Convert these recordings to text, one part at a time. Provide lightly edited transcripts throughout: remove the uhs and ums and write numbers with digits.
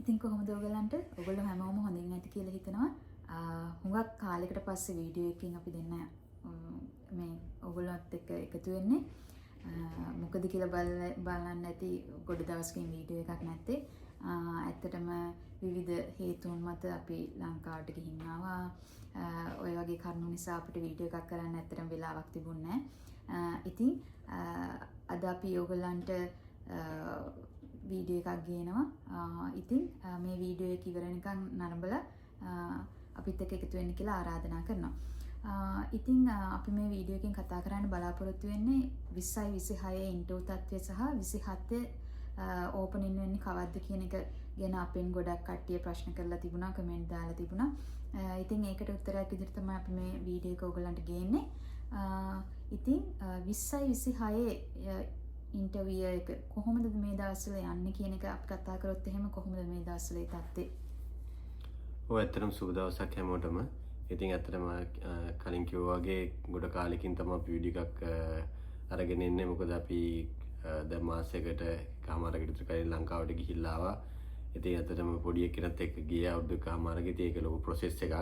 ඉතින් කොහොමද ඔයගොල්ලෝ හැමෝම හොඳින් ඇති කියලා හිතනවා. හුඟක් කාලයකට පස්සේ වීඩියෝ එකකින් අපි දෙන්න මේ ඔයගොල්ලොත් එක්ක එකතු වෙන්නේ. මොකද කියලා බලන්න ඇති ගොඩ දවසකින් වීඩියෝ එකක් නැත්තේ. ඇත්තටම විවිධ හේතුන් මත අපි ලංකාවට ගිහින් ආවා. ඔය වගේ කරුණු නිසා අපිට වීඩියෝ එකක් කරන්න ඇත්තටම වෙලාවක් තිබුණේ නැහැ. ඉතින් අද අපි ඔයගොල්ලන්ට වීඩියෝ එකක් ගේනවා. ඉතින් මේ වීඩියෝ එක ඉවර වෙනකන් නරඹලා අපිත් එක්ක එකතු වෙන්න කියලා ආරාධනා කරනවා. ඉතින් අපි මේ වීඩියෝ එකෙන් කතා කරන්න බලාපොරොත්තු වෙන්නේ 20යි 26 ඉන්ටර්වයුව තත්ත්වය සහ 27 ඕපනින් වෙන්නේ කවද්ද කියන එක ගැන අපෙන් ගොඩක් කට්ටිය ප්‍රශ්න කරලා තිබුණා, කමෙන්ට් දාලා තිබුණා. ඉතින් ඒකට උත්තරයක් විදිහට තමයි අපි මේ වීඩියෝ එක ඔයගලන්ට ගේන්නේ. ඉතින් 20යි 26 ඉන්ටර්වියු එක කොහොමද මේ දවස්වල යන්නේ කියන එක අපි කතා කරොත් එහෙම කොහොමද මේ දවස්වල ඒ තත්ත්වේ? ඔය ඇත්තටම සුබ දවසක් හැමෝටම. ඉතින් ඇත්තටම කලින් කිව්වා වගේ ගොඩ කාලෙකින් තමයි අපි වීඩියෝ එකක් අරගෙන ඉන්නේ. මොකද අපි දැන් මාසයකට කමාරකට විතර කලින් ලංකාවට ගිහිල්ලා ආවා. ඉතින් ඇත්තටම පොඩි එකෙක්වත් එක්ක ගියා අවුරුදු කමාරකට. ඒක ලොකු ප්‍රොසෙස් එකක්.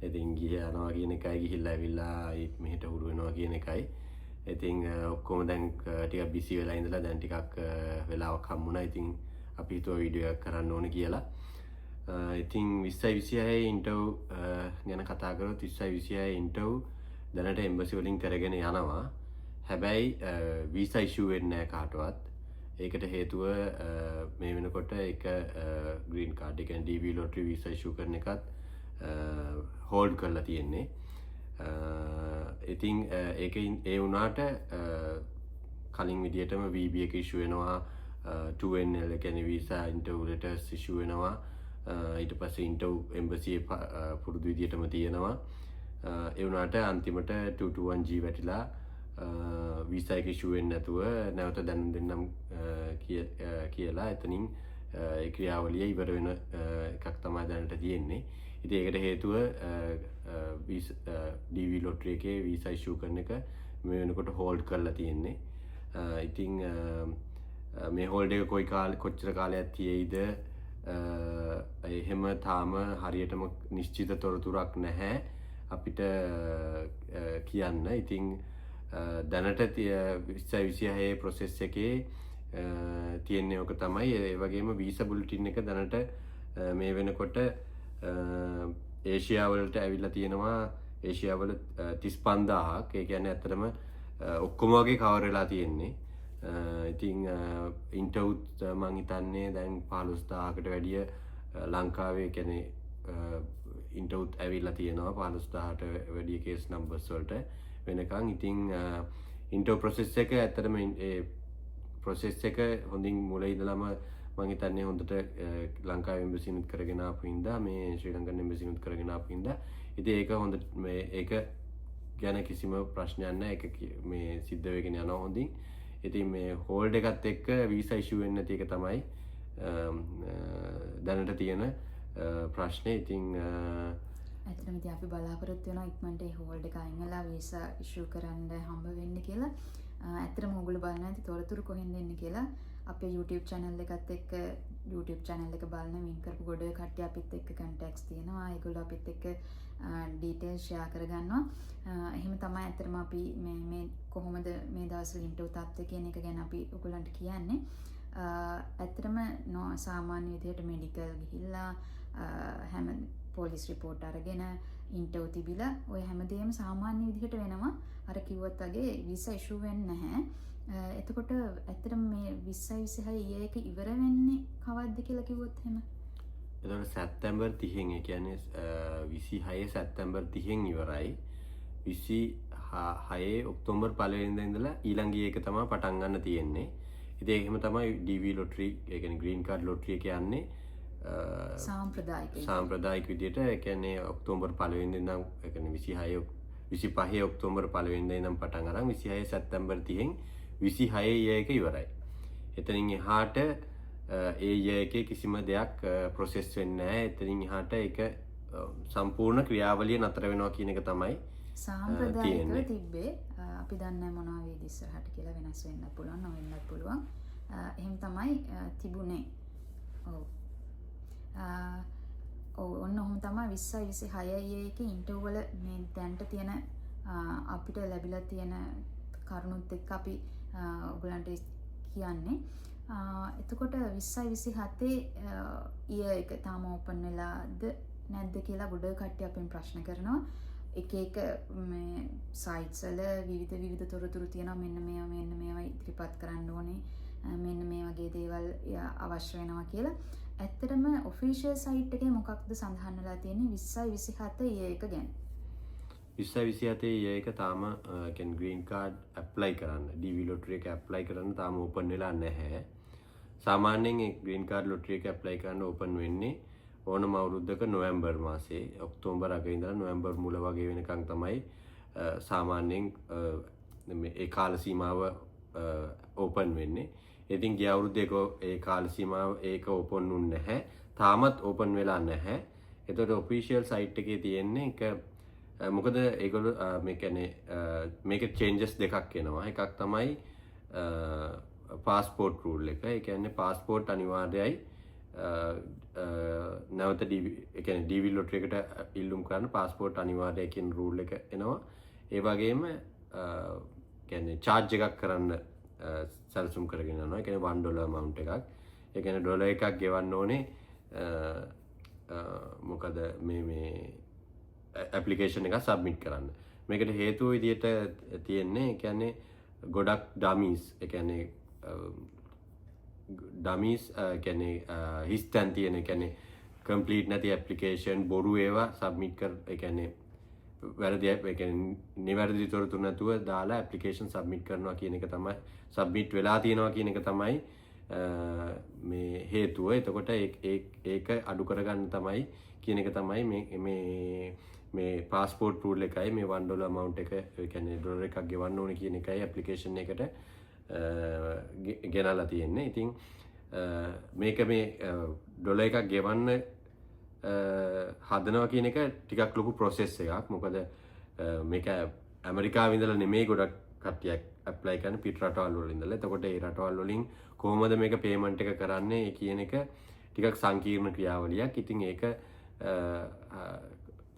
ඉතින් ගියා කියන එකයි ගිහිල්ලා ඇවිල්ලා මෙහෙට හුරු වෙනවා කියන එකයි. ඉතින් ඔක්කොම දැන් ටිකක් බිසි වෙලා ඉඳලා දැන් ටිකක් වෙලාවක් හම්බුණා. ඉතින් අපි හිතුවා වීඩියෝ එකක් කරන්න ඕනේ කියලා. ඉතින් 20යි 26 ඉන්ටර්වයුව ගැන කතා කරොත් 20යි 26 ඉන්ටර්වයුව දැනට එම්බසි වලින් කරගෙන යනවා. හැබැයි වීසා ඉෂුව වෙන්නේ නැහැ කාටවත්. ඒකට හේතුව මේ වෙනකොට එක ග්‍රීන් කාඩ් එක DV ලොටරි වීසා ඉෂුව කරන එකත් හෝල්ඩ් කරලා තියෙන්නේ. ඉතින් ඒකෙන් ඒ වුණාට කලින් විදියටම VB එක ඉෂුව වෙනවා, 2NL කියන්නේ වීසා ඉන්ටර්වයුව ලෙටර්ස් ඉෂුව වෙනවා. ඊට පස්සේ ඉන්ටර්වයුව එම්බසි පුරුදු විදියටම තියෙනවා. ඒ වුණාට අන්තිමට 221G වැටිලා වීසා එක ඉෂුව වෙන්නේ නැතුව නැවත දැනුම් දෙන්නම් කියලා එතනින් ඒ ක්‍රියාවලිය ඉවර වෙන එකක් තමයි දැනට තියෙන්නේ. ඉතින් ඒකට හේතුව DV ලොටරි එකේ වීසා ඉෂුව කරන එක මේ වෙනකොට හෝල්ඩ් කරලා තියෙන්නේ. ඉතින් මේ හෝල්ඩ් එක කොච්චර කාලයක් තියෙයිද එහෙම තාම හරියටම නිශ්චිත තොරතුරක් නැහැ අපිට කියන්න. ඉතින් දැනට 2026 ප්‍රොසෙස් එකේ තියෙන්නේ ඔක තමයි. ඒ වගේම වීසා බුලටින් එක දැනට මේ වෙනකොට ඒෂියා වලට ඇවිල්ලා තියෙනවා. ඒෂියා වල 35000ක්. ඒ කියන්නේ ඇත්තටම ඔක්කොම වගේ කවර් වෙලා තියෙන්නේ. ඉතින් ඉන්ටර්වයුත් මං හිතන්නේ දැන් 15000කට වැඩිය ලංකාවේ කියන්නේ ඉන්ටර්වයුත් ඇවිල්ලා තියෙනවා 15000ට වැඩිය කේස් නම්බර්ස් වලට වෙනකන්. ඉතින් ඉන්ටර්වයුව ප්‍රොසෙස් එක ඇත්තටම ඒ ප්‍රොසෙස් එක හොඳින් මුල ඉඳලම මං හිතන්නේ හොඳට ලංකාවේ එම්බසිනුත් කරගෙන ආපු හින්දා මේ ශ්‍රී ලංකන් එම්බසිනුත් කරගෙන ආපු හින්දා ඉතින් ඒක හොඳ මේ ඒක ගැන කිසිම ප්‍රශ්නයක් නැහැ. ඒක මේ සිද්ධ වෙගෙන යනවා හොඳින්. ඉතින් මේ හෝල්ඩ් එකත් එක්ක වීසා ඉෂුව වෙන්නේ නැති එක තමයි දැනට තියෙන ප්‍රශ්නේ. ඉතින් ඇත්තටම ඉතින් අපි බලාපොරොත්තු වෙනවා ඉක්මනට ඒ හෝල්ඩ් එක අයින් වෙලා වීසා ඉෂුව කරන්න හම්බ වෙන්න කියලා. ඇත්තටම ඕගොල්ලෝ බලන්න ඇති තොරතුරු කොහෙන්ද එන්නේ කියලා අපේ YouTube channel එකත් එක්ක YouTube channel එක බලන වින් කරපු ගොඩ කට්ටිය අපිත් එක්ක contacts තියෙනවා. ඒගොල්ලෝ අපිත් එක්ක details share කරගන්නවා. එහෙම තමයි ඇත්තටම අපි මේ කොහොමද මේ දවස්වල ඉන්ටර්වයුව තත්ත්වය කියන එක ගැන අපි ඔයගොල්ලන්ට කියන්නේ. ඇත්තටම සාමාන්‍ය විදිහට මෙඩිකල් ගිහිල්ලා හැම පොලිස් රිපෝට් අරගෙන ඉන්ටර්වයුව තිබිලා ඔය හැමදේම සාමාන්‍ය විදිහට වෙනවා. අර කිව්වත් වගේ වීසා ඉෂුව වෙන්නේ නැහැ. එතකොට ඇත්තටම මේ 20යි 26 එක ඉවර වෙන්නේ කවද්ද කියලා කිව්වොත් එහෙම? එතකොට සැප්තැම්බර් 30න් ඒ කියන්නේ 26 සැප්තැම්බර් 30න් ඉවරයි. 26 ඔක්තෝබර් 1 වෙනිදා ඉඳලා ඊළඟ එක තමයි පටන් ගන්න තියෙන්නේ. ඉතින් ඒකෙම තමයි DV ලොටරි ඒ කියන්නේ ග්‍රීන් කාඩ් ලොටරි එක යන්නේ සාම්ප්‍රදායික විදිහට. ඒ කියන්නේ ඔක්තෝබර් 1 වෙනිදා ඉඳන් ඒ කියන්නේ 25 ඔක්තෝබර් 1 වෙනිදා ඉඳන් පටන් අරන් 26 සැප්තැම්බර් 30න් 26 එක ඉවරයි. එතනින් එහාට ඒ එකේ කිසිම දෙයක් ප්‍රොසෙස් වෙන්නේ නැහැ. එතනින් එහාට ඒක සම්පූර්ණ ක්‍රියාවලිය නතර වෙනවා කියන එක තමයි සාම්ප්‍රදායිකව තිබ්බේ. අපි දන්නේ මොනවා වේද ඉස්සරහට කියලා වෙනස් වෙන්නත් පුළුවන්, නොවෙන්නත් පුළුවන්. එහෙම තමයි තිබුණේ. ඔව්. ඔන්න ඔහොම තමයි 20යි 26යි එකේ ඉන්ටර්වල් වල මේ දැන්ට තියෙන අපිට ලැබිලා තියෙන කරුණුත් එක්ක අපි ඔයගලන්ට කියන්නේ. එතකොට 20යි 27 ඊය එක තාම ඕපන් වෙලාද නැද්ද කියලා ගොඩ කට්ටිය අපෙන් ප්‍රශ්න කරනවා. එක එක මේ සයිට්ස් වල විවිධ තොරතුරු තියෙනවා. මෙන්න මේවා ඉදිරිපත් කරන්න ඕනේ. මෙන්න මේ වගේ දේවල් අවශ්‍ය වෙනවා කියලා. ඇත්තටම ඔෆිෂියල් සයිට් එකේ මොකක්ද සඳහන් වෙලා තියෙන්නේ 20යි 27 ඊය එක ගැන? 20යි 27 ඊය එක තාම කියන්නේ ග්‍රීන් කාඩ් ඇප්ලයි කරන්න DV ලොටරි එක ඇප්ලයි කරන්න තාම ඕපන් වෙලා නැහැ. සාමාන්‍යයෙන් ඒ ග්‍රීන් කාඩ් ලොටරි එක ඇප්ලයි කරන්න ඕපන් වෙන්නේ ඕනම අවුරුද්දක නොවැම්බර් මාසේ ඔක්තෝබර් අග ඉඳලා නොවැම්බර් මුල වගේ වෙනකන් තමයි සාමාන්‍යයෙන් ඒ කාල සීමාව ඕපන් වෙන්නේ. ඉතින් ගිය අවුරුද්දේ ඒ කාල සීමාව ඒක ඕපන් වුන්නේ නැහැ. තාමත් ඕපන් වෙලා නැහැ. ඒතකොට ඔෆිෂියල් සයිට් එකේ තියෙන්නේ එක මොකද ඒගොල්ලෝ මේ කියන්නේ මේක චේන්ජස් දෙකක් එනවා. එකක් තමයි පාස්පෝර්ට් රූල් එක. ඒ කියන්නේ පාස්පෝර්ට් අනිවාර්යයි නැවත DV ලොටරි එකට ඉල්ලුම් කරන්න පාස්පෝර්ට් අනිවාර්යයි කියන රූල් එක එනවා. ඒ වගේම කියන්නේ charge එකක් කරන්න සැලසුම් කරගෙන යනවා. ඒ කියන්නේ $1 amount එකක්. ඒ කියන්නේ ඩොලර් එකක් ගෙවන්න ඕනේ මොකද මේ ඇප්ලිකේෂන් එක සබ්මිට් කරන්න. මේකට හේතුව විදිහට තියෙන්නේ ඒ කියන්නේ ගොඩක් ඩමීස් ඒ කියන්නේ ඩමීස් කියන්නේ හිස්තැන් තියෙන ඒ කියන්නේ කම්ප්ලීට් නැති ඇප්ලිකේෂන් බොරු ඒවා සබ්මිට් කර ඒ කියන්නේ වැරදි ඒ කියන්නේ නිවැරදි තොරතුරු නැතුව දාලා ඇප්ලිකේෂන් සබ්මිට් කරනවා කියන එක තමයි සබ්මිට් වෙලා තියෙනවා කියන එක තමයි මේ හේතුව. එතකොට ඒක අඩු කරගන්න තමයි කියන එක තමයි මේ පාස්පෝර්ට් රූල් එකයි මේ $1 amount එක ඒ කියන්නේ ඩොලර් එකක් ගෙවන්න ඕනේ කියන එකයි ඇප්ලිකේෂන් එකට ගෙනලා තියෙන්නේ. ඉතින් මේක මේ ඩොලර් එකක් ගෙවන්න හදනවා කියන එක ටිකක් ලොකු ප්‍රොසෙස් එකක්. මොකද මේක ඇමරිකාවේ ඉඳලා නෙමෙයි ගොඩක් කට්ටියක් ඇප්ලයි කරන පිට රටවල් වල ඉඳලා. එතකොට ඒ රටවල් වලින් කොහොමද මේක පේමන්ට් එක කරන්නේ කියන එක ටිකක් සංකීර්ණ ක්‍රියාවලියක්. ඉතින් ඒක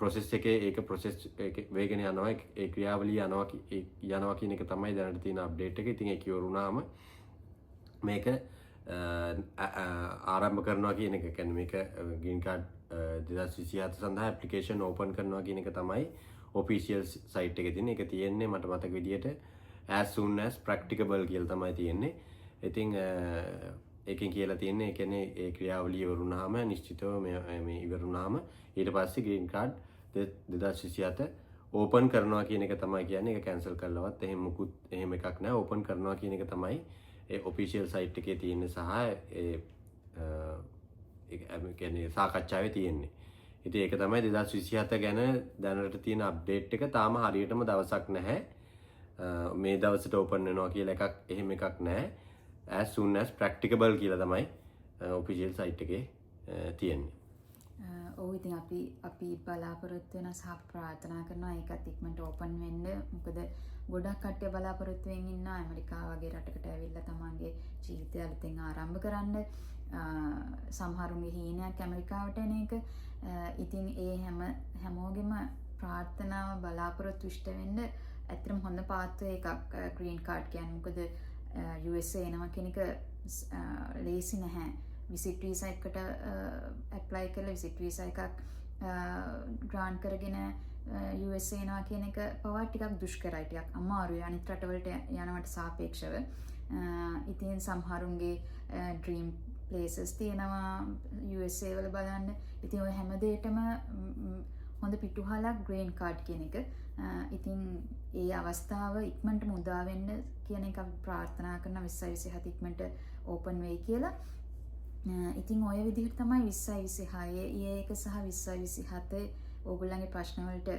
ප්‍රොසෙස් එකේ ඒක ප්‍රොසෙස් වේගෙන යනවා. ඒ ක්‍රියාවලිය යනවා කියන එක තමයි දැනට තියෙන අප්ඩේට් එක. ඉතින් ඒක ඉවරුනාම මේක ආරම්භ කරනවා කියන එක කියන්නේ මේක ග්‍රීන් කාඩ් 2027 සඳහා ඇප්ලිකේෂන් ඕපන් කරනවා කියන එක තමයි ඔෆිෂියල් සයිට් එකේ තියෙන. ඒක තියෙන්නේ මට මතක විදියට as soon as practicable කියලා තමයි තියෙන්නේ. ඉතින් ඒකෙන් කියලා තියෙන්නේ ඒ කියන්නේ ඒ ක්‍රියාවලිය ඉවරුනාම නිශ්චිතව මේ ඉවරුනාම ඊට පස්සේ ග්‍රීන් කාඩ් 2027 ඕපන් කරනවා කියන එක තමයි කියන්නේ. ඒක කැන්සල් කරලවත් එහෙම එකක් නෑ. ඕපන් කරනවා කියන එක තමයි ඒ ඔෆිෂියල් සයිට් එකේ තියෙන සහ ඒ කියන්නේ සාකච්ඡාවේ තියෙන්නේ. ඉතින් ඒක තමයි 2027 ගැන දැනට තියෙන අප්ඩේට් එක. තාම හරියටම දවසක් නැහැ. මේ දවසට ඕපන් වෙනවා කියලා එකක් එහෙම එකක් නැහැ. as soon as practicable කියලා තමයි ඔෆිෂියල් සයිට් එකේ තියෙන්නේ. ඔව් ඉතින් අපි බලාපොරොත්තු වෙන සහ ප්‍රාර්ථනා කරනවා ඒකත් ඉක්මනට ඕපන් වෙන්න. මොකද ගොඩක් කට්ටිය බලාපොරොත්තු වෙමින් ඉන්නවා ඇමරිකාව වගේ රටකට ඇවිල්ලා තමන්ගේ ජීවිතය අලුතෙන් ආරම්භ කරන්න. සමහරුන්ගේ හීනයක් ඇමරිකාවට එන එක. ඉතින් ඒ හැමෝගෙම ප්‍රාර්ථනාව බලාපොරොත්තු ඉෂ්ට වෙන්න ඇත්තටම හොඳ පාත්වය එකක් ග්‍රීන් කාඩ් කියන්නේ. මොකද USA එනවා කියන එක ලේසි නැහැ. විසිට් වීසා එකට ඇප්ලයි කරලා විසිට් වීසා එකක් ග්‍රාන්ට් කරගෙන USA එනවා කියන එක පවා ටිකක් දුෂ්කරයි, ටිකක් අමාරුයි අනිත් රටවලට යනවට සාපේක්ෂව. ඉතින් සමහරුන්ගේ ඩ්‍රීම් ප්ලේසස් තියෙනවා USA වල බලන්න. ඉතින් ඔය හැම දෙයකම හොඳ පිටුහලක් ග්‍රීන් කාඩ් කියන එක. ඉතින් ඒ අවස්ථාව ඉක්මනට මුදා වෙන්න කියන එක අපි ප්‍රාර්ථනා කරන 2027 ඉක්මනට ඕපන් වෙයි කියලා. ඉතින් ඔය විදිහට තමයි 2026 ඊයේ එක සහ 2027 ඕගොල්ලන්ගේ ප්‍රශ්න වලට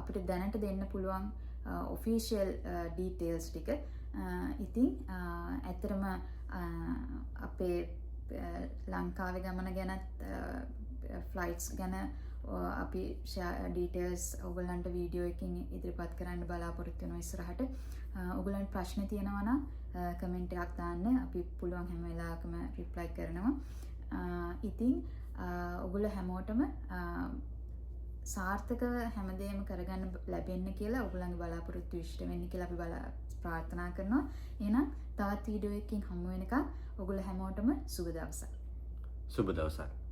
අපිට දැනට දෙන්න පුළුවන් ඔෆිෂියල් ඩීටේල්ස් ටික. ඉතින් ඇත්තටම අපේ ලංකාවේ ගමන ගැනත් ෆ්ලයිට්ස් ගැන අපි ඩීටේල්ස් ඔයගොල්ලන්ට වීඩියෝ එකකින් ඉදිරිපත් කරන්න බලාපොරොත්තු වෙනවා ඉස්සරහට. ඔයගොල්ලන්ට ප්‍රශ්න තියෙනවා නම් කමෙන්ට් එකක් දාන්න. අපි පුළුවන් හැම වෙලාවකම රිප්ලයි කරනවා. ඉතින් ඔගොල්ලෝ හැමෝටම සාර්ථකව හැමදේම කරගන්න ලැබෙන්න කියලා ඔයගොල්ලන්ගේ බලාපොරොත්තු ඉෂ්ට වෙන්න කියලා අපි ප්‍රාර්ථනා කරනවා. එහෙනම් තවත් වීඩියෝ එකකින් හමු වෙනකම් ඔයගොල්ලෝ හැමෝටම සුබ දවසක්. සුබ දවසක්.